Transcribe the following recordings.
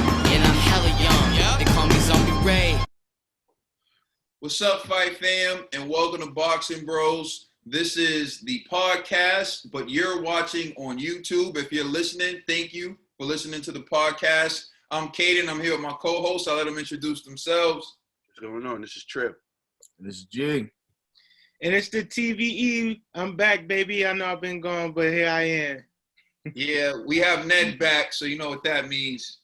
And I'm hella young. They call me Zombie Ray. What's up, Fight Fam, and welcome to Boxing Bros. This is the podcast, but you're watching on YouTube. If you're listening, thank you for listening to the podcast. I'm Caden. I'm here with my co-hosts. I'll let them introduce themselves. What's going on? This is Trip. This is Jig. And it's the TVE. I'm back, baby. I know I've been gone, but here I am. Yeah, we have Ned back, so you know what that means.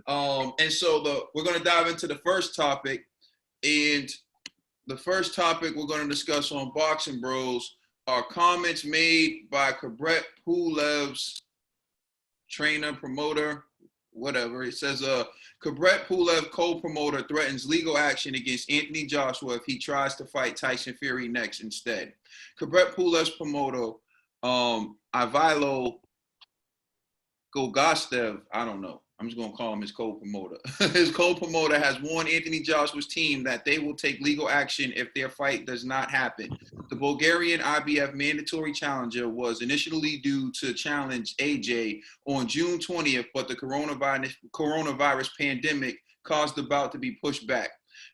And so we're going to dive into the first topic. And the first topic we're going to discuss on Boxing Bros are comments made by Kubrat, Pulev's trainer, promoter, whatever. It says, Kubrat Pulev, co-promoter, threatens legal action against Anthony Joshua if he tries to fight Tyson Fury next instead. Kubrat Pulev's promoter, Ivilo Gogastev, I don't know. I'm just going to call him his co-promoter. His co-promoter has warned Anthony Joshua's team that they will take legal action if their fight does not happen. The Bulgarian IBF mandatory challenger was initially due to challenge AJ on June 20th, but the coronavirus pandemic caused the bout to be pushed back.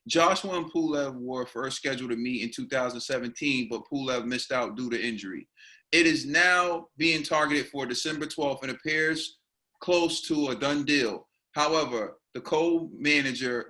Joshua and Pulev were first scheduled to meet in 2017, but Pulev missed out due to injury. It is now being targeted for December 12th and appears close to a done deal. However, the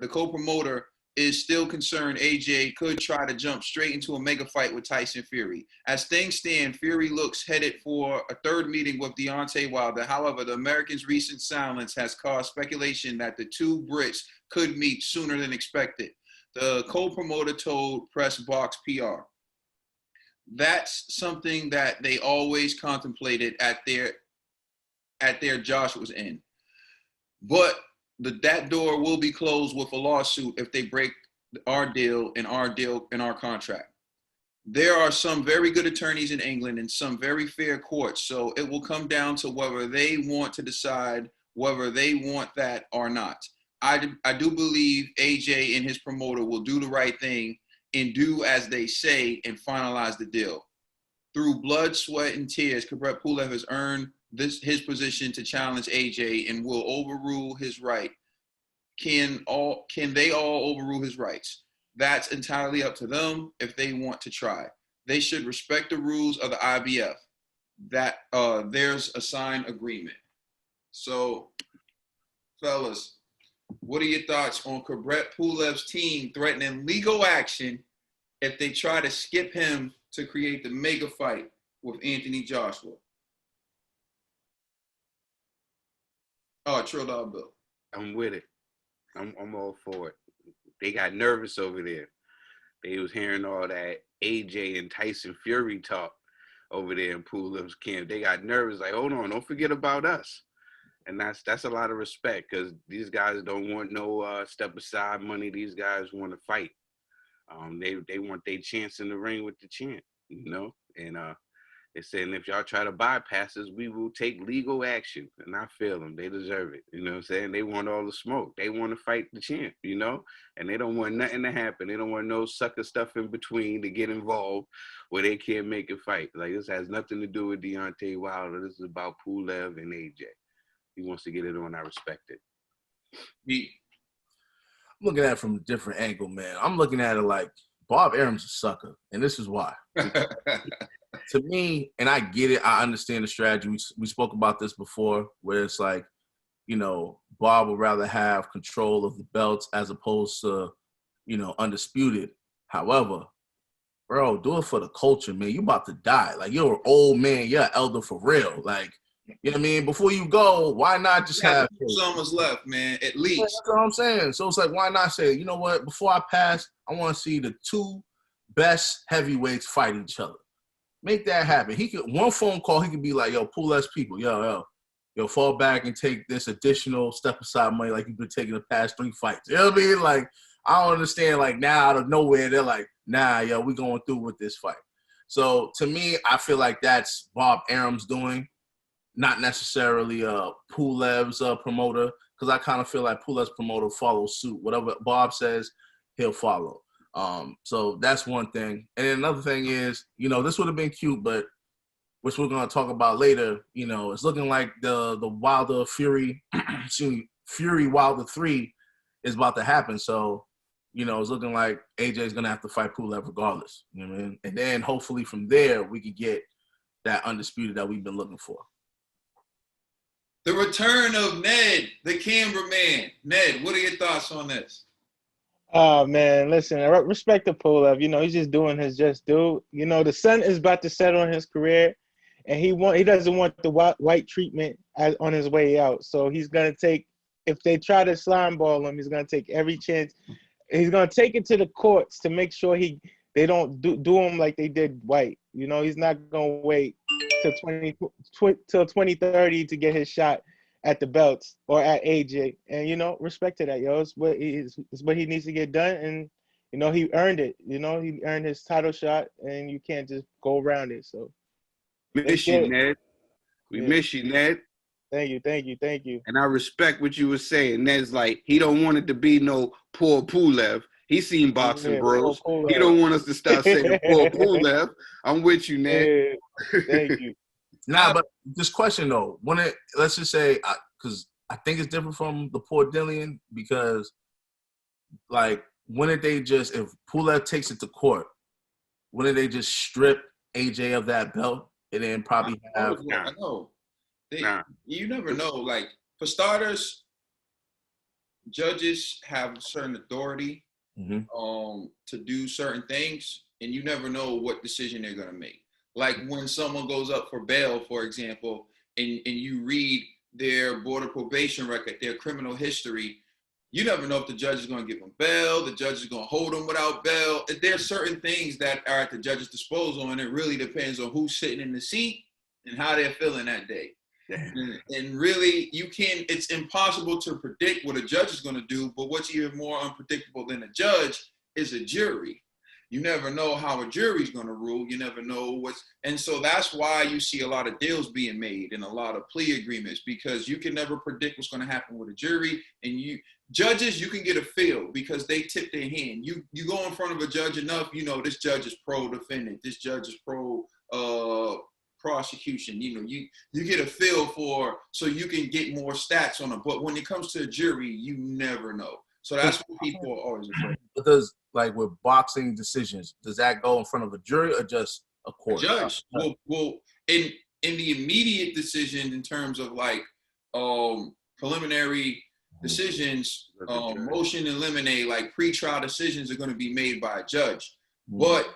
co-promoter is still concerned AJ could try to jump straight into a mega fight with Tyson Fury. As things stand, Fury looks headed for a third meeting with Deontay Wilder. However, the American's recent silence has caused speculation that the two Brits could meet sooner than expected. The co-promoter told Press Box PR. That's something that they always contemplated at their Joshua's end. But that door will be closed with a lawsuit if they break our deal and our contract. There are some very good attorneys in England and some very fair courts, so it will come down to whether they want to decide whether they want that or not. I do believe AJ and his promoter will do the right thing and do as they say and finalize the deal. Through blood, sweat, and tears, Kubrat Pulev has earned his position to challenge AJ and will overrule his right. Can they all overrule his rights? That's entirely up to them if they want to try. They should respect the rules of the IBF. That there's a signed agreement. So, fellas, what are your thoughts on Kubrat Pulev's team threatening legal action if they try to skip him to create the mega fight with Anthony Joshua? Oh, Trill Dog Bill. I'm with it. I'm all for it. They got nervous over there. They was hearing all that AJ and Tyson Fury talk over there in Pulev's camp. They got nervous, like, hold on, don't forget about us. And that's a lot of respect because these guys don't want no step aside money. These guys want to fight. They want their chance in the ring with the champ, you know? And they're saying if y'all try to bypass us, we will take legal action. And I feel them. They deserve it. You know what I'm saying? They want all the smoke. They want to fight the champ, you know? And they don't want nothing to happen. They don't want no sucker stuff in between to get involved where they can't make a fight. Like, this has nothing to do with Deontay Wilder. This is about Pulev and AJ. He wants to get it on. I respect it. I'm looking at it from a different angle, man. I'm looking at it like Bob Arum's a sucker, and this is why. To me, and I get it, I understand the strategy. We spoke about this before, where it's like, you know, Bob would rather have control of the belts as opposed to, you know, undisputed. However, bro, do it for the culture, man. You about to die. Like, you're an old man. You're an elder for real. Like, you know what I mean? Before you go, why not just have summers left, man, at least. That's what I'm saying. So it's like, why not say, you know what? Before I pass, I want to see the two best heavyweights fight each other. Make that happen. He could, one phone call, he could be like, yo, Pulev people, yo, fall back and take this additional step aside money like you've been taking the past 3 fights. You know what I mean? Like, I don't understand, like, now out of nowhere, they're like, nah, yo, we going through with this fight. So to me, I feel like that's Bob Arum's doing, not necessarily Pulev's promoter, because I kind of feel like Pulev's promoter follows suit. Whatever Bob says, he'll follow. So that's one thing. And then another thing is, you know, this would have been cute, but which we're going to talk about later, you know, it's looking like the Wilder Fury Fury Wilder 3 is about to happen. So, you know, it's looking like AJ's gonna have to fight Pulev regardless. You know what I mean? And then hopefully from there we could get that undisputed that we've been looking for. The return of Ned, the cameraman. Ned, what are your thoughts on this? Oh man, listen, I respect the Pulev. You know, he's just doing his just do. You know, the sun is about to set on his career, and he doesn't want the white treatment on his way out. So he's gonna take, if they try to slime ball him, he's gonna take every chance. He's gonna take it to the courts to make sure they don't do him like they did White. You know, he's not gonna wait till 2030 to get his shot at the belts or at AJ. And, you know, respect to that, yo. It's what he needs to get done. And, you know, he earned it. You know, he earned his title shot, and you can't just go around it. So Miss you, Ned. We miss you, Ned. Thank you. And I respect what you were saying. Ned's like, he don't want it to be no poor Pulev. He seen boxing bros. He don't want us to start saying poor Pulev. I'm with you, Ned. Yeah, thank you. Nah, but this question though, let's just say, because I think it's different from the poor Dillian, because like, wouldn't they just, if Pulev takes it to court, wouldn't they just strip AJ of that belt and then probably have? I know. You never know. Like, for starters, judges have certain authority to do certain things, and you never know what decision they're going to make. Like when someone goes up for bail, for example, and you read their board of probation record, their criminal history, you never know if the judge is going to give them bail, the judge is going to hold them without bail. There's certain things that are at the judge's disposal, and it really depends on who's sitting in the seat and how they're feeling that day. And really, it's impossible to predict what a judge is going to do, but what's even more unpredictable than a judge is a jury. You never know how a jury's going to rule. You never know and so that's why you see a lot of deals being made and a lot of plea agreements, because you can never predict what's going to happen with a jury. And judges, you can get a feel because they tip their hand. You go in front of a judge enough, you know, this judge is pro-defendant, this judge is prosecution. You know, you get a feel for, so you can get more stats on it. But when it comes to a jury, you never know. So that's what people are always afraid. But does, like with boxing decisions, does that go in front of a jury or just a court? A judge. Well, in the immediate decision, in terms of like preliminary decisions, motion and eliminate, like pre-trial decisions are going to be made by a judge. But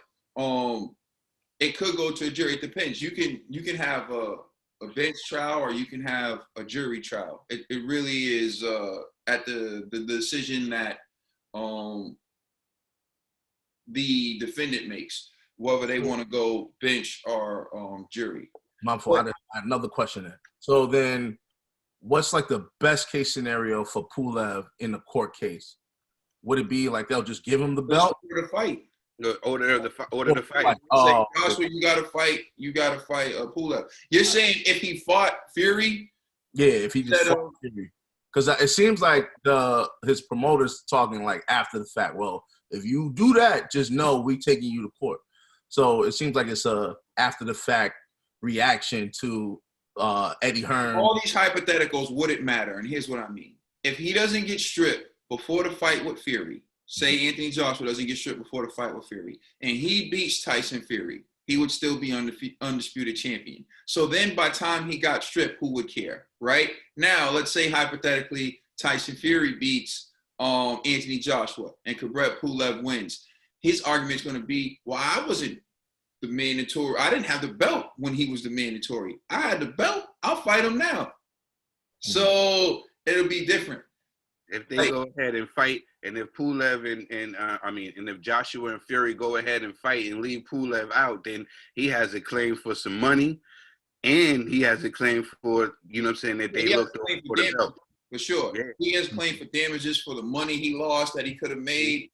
it could go to a jury. It depends. You can have a bench trial or you can have a jury trial. It really is at the decision that the defendant makes, whether they want to go bench or jury. My fault. I had another question there. So then, what's like the best case scenario for Pulev in the court case? Would it be like they'll just give him the belt? Order the fight. Order the fight. Oh, Joshua, you gotta fight. You gotta fight Pulev. You're saying if he fought Fury? Yeah, if he just fought Fury. Because it seems like his promoters talking like after the fact. Well, if you do that, just know we taking you to court. So it seems like it's a after the fact reaction to Eddie Hearn. All these hypotheticals wouldn't matter, and here's what I mean. If he doesn't get stripped before the fight with Fury, say Anthony Joshua doesn't get stripped before the fight with Fury, and he beats Tyson Fury, he would still be undisputed champion. So then by the time he got stripped, who would care, right? Now, let's say hypothetically Tyson Fury beats Anthony Joshua and Kubrat Pulev wins. His argument is going to be, well, I wasn't the mandatory. I didn't have the belt when he was the mandatory. I had the belt. I'll fight him now. So it'll be different. If they go ahead and fight, and if Pulev and if Joshua and Fury go ahead and fight and leave Pulev out, then he has a claim for some money, and he has a claim for, you know what I'm saying, that they looked over for the belt. For sure. Yeah. He has a claim for damages for the money he lost that he could have made.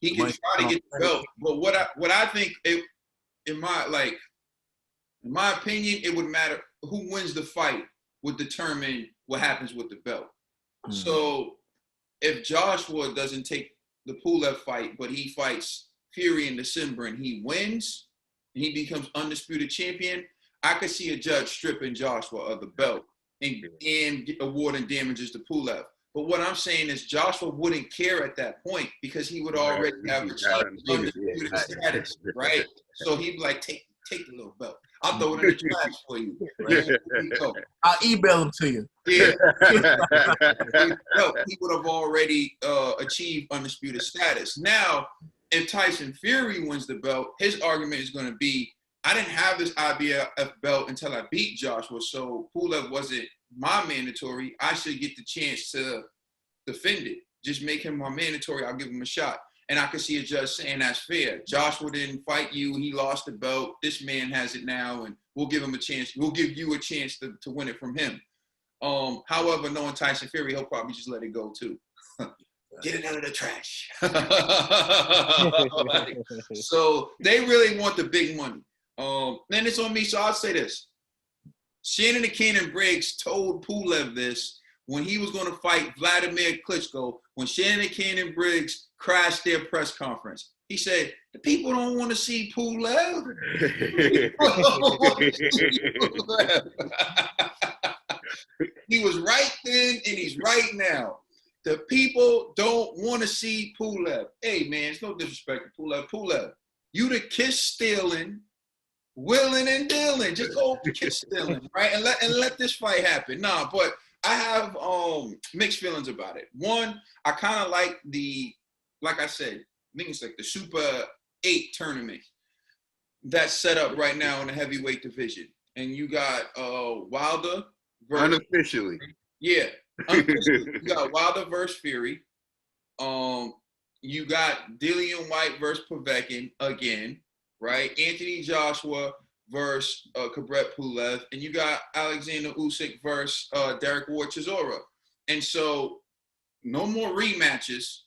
He can try to get the belt. But what I think, in my opinion, it would matter who wins the fight would determine what happens with the belt. So if Joshua doesn't take the Pulev fight, but he fights Fury in December and he wins, and he becomes undisputed champion, I could see a judge stripping Joshua of the belt and awarding damages to Pulev. But what I'm saying is Joshua wouldn't care at that point because he would already have achieved undisputed status, right? So he'd be like, take the little belt. I'll throw it in the trash for you. Right? Here you go. I'll email them to you. Yeah. He would have already achieved undisputed status. Now, if Tyson Fury wins the belt, his argument is going to be, I didn't have this IBF belt until I beat Joshua, so Pulev wasn't my mandatory. I should get the chance to defend it. Just make him my mandatory. I'll give him a shot. And I could see a judge saying that's fair. Joshua didn't fight you. He lost the belt. This man has it now, and we'll give him a chance. We'll give you a chance to win it from him. However, knowing Tyson Fury, he'll probably just let it go too. Get it out of the trash. So they really want the big money. Then it's on me, so I'll say this. Shannon the Cannon Briggs told Pulev this when he was going to fight Vladimir Klitschko, when Shannon the Cannon Briggs crashed their press conference. He said, the people don't want to see Pulev. He was right then and he's right now. The people don't want to see Pulev. Hey, man, it's no disrespect to Pulev. Pulev, you the kiss stealing, willing and dealing. Just go kiss stealing, right? And let this fight happen. Nah, but I have mixed feelings about it. One, I kind of like like I said, I think it's like the Super 8 tournament that's set up right now in the heavyweight division. And you got Wilder versus unofficially. Yeah. Unofficially. You got Wilder versus Fury. You got Dillian White versus Povetkin again, right? Anthony Joshua versus Kubrat Pulev, and you got Alexander Usyk versus Derek Ward Chisora. And so no more rematches.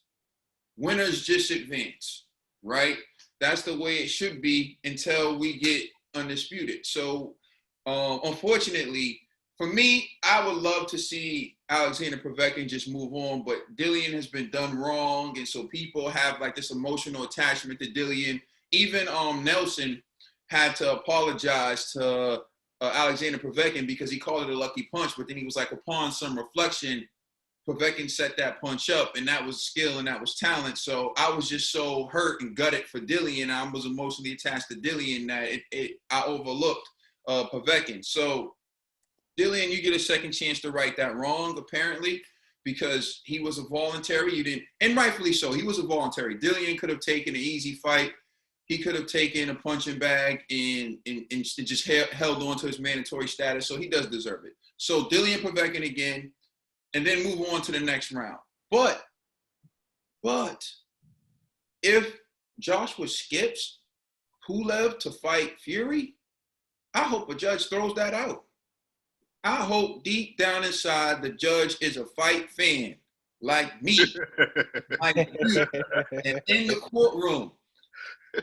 Winners just advance, right? That's the way it should be until we get undisputed. So unfortunately, for me, I would love to see Alexander Povetkin just move on, but Dillian has been done wrong, and so people have like this emotional attachment to Dillian. Even Nelson had to apologize to Alexander Povetkin because he called it a lucky punch, but then he was like, upon some reflection, Povetkin set that punch up, and that was skill and that was talent. So I was just so hurt and gutted for Dillian. I was emotionally attached to Dillian that I overlooked Povetkin. So Dillian, you get a second chance to right that wrong, apparently, because he was a voluntary. You didn't, and rightfully so. He was a voluntary. Dillian could have taken an easy fight. He could have taken a punching bag and just held on to his mandatory status. So he does deserve it. So Dillian Povetkin again, and then move on to the next round. But if Joshua skips Pulev to fight Fury, I hope a judge throws that out. I hope deep down inside the judge is a fight fan like me, like you, and in the courtroom,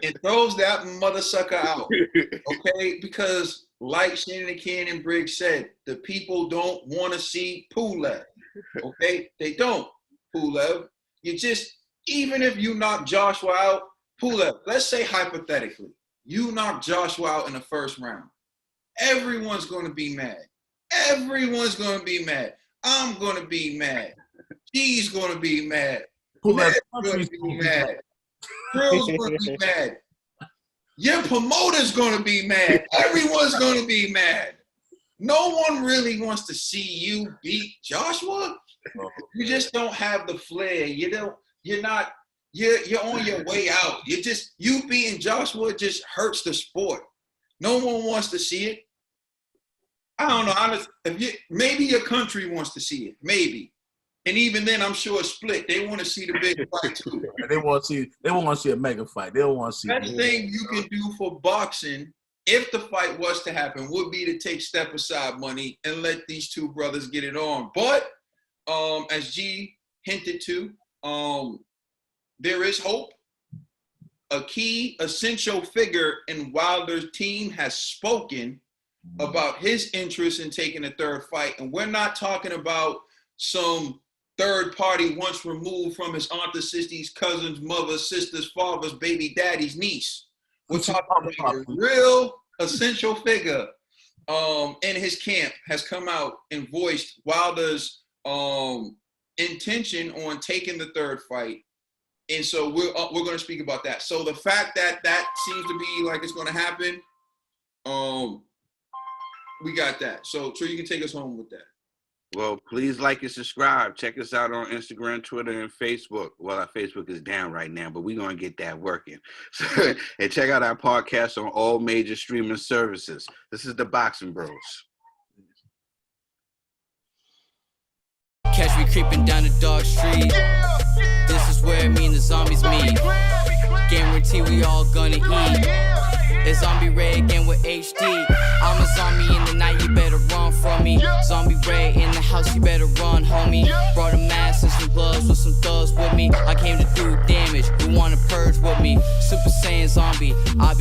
and throws that mother sucker out, okay? Because like Shannon Cannon Briggs said, the people don't want to see Pulev, okay? They don't, Pulev. You just, even if you knock Joshua out, Pulev, let's say hypothetically, you knock Joshua out in the first round. Everyone's going to be mad. Everyone's going to be mad. I'm going to be mad. He's going to be mad. Matt's going to be mad. Girl's going to be mad. Your promoter's going to be mad. Everyone's going to be mad. No one really wants to see you beat Joshua. You just don't have the flair. You're on your way out. You beating Joshua just hurts the sport. No one wants to see it. I don't know. Maybe your country wants to see it. Maybe. And even then, I'm sure it's split. They want to see the big fight too. They want to see a mega fight. They don't want to see. Best thing you can do for boxing, if the fight was to happen, would be to take step aside money and let these two brothers get it on. But as G hinted to, there is hope. A key essential figure in Wilder's team has spoken about his interest in taking a third fight. And we're not talking about some third party once removed from his aunt, sister's cousin's mother's sister's father's baby daddy's niece. We're talking about a real essential figure in his camp has come out and voiced Wilder's intention on taking the third fight. And so we're going to speak about that. So the fact that that seems to be like it's going to happen, we got that. So you can take us home with that. Well, please like and subscribe. Check us out on Instagram, Twitter, and Facebook. Well, our Facebook is down right now, but we're going to get that working. So, and check out our podcast on all major streaming services. This is the Boxing Bros. Catch me creeping down the dark street. This is where me and the zombies meet. Guarantee we all gonna eat. It's Zombie Ray again with HD. I'm a zombie in the night, you better run from me. Zombie Ray in the house, you better run, homie. Brought a mask and some gloves with some thugs with me. I came to do damage, you wanna purge with me. Super Saiyan zombie, I be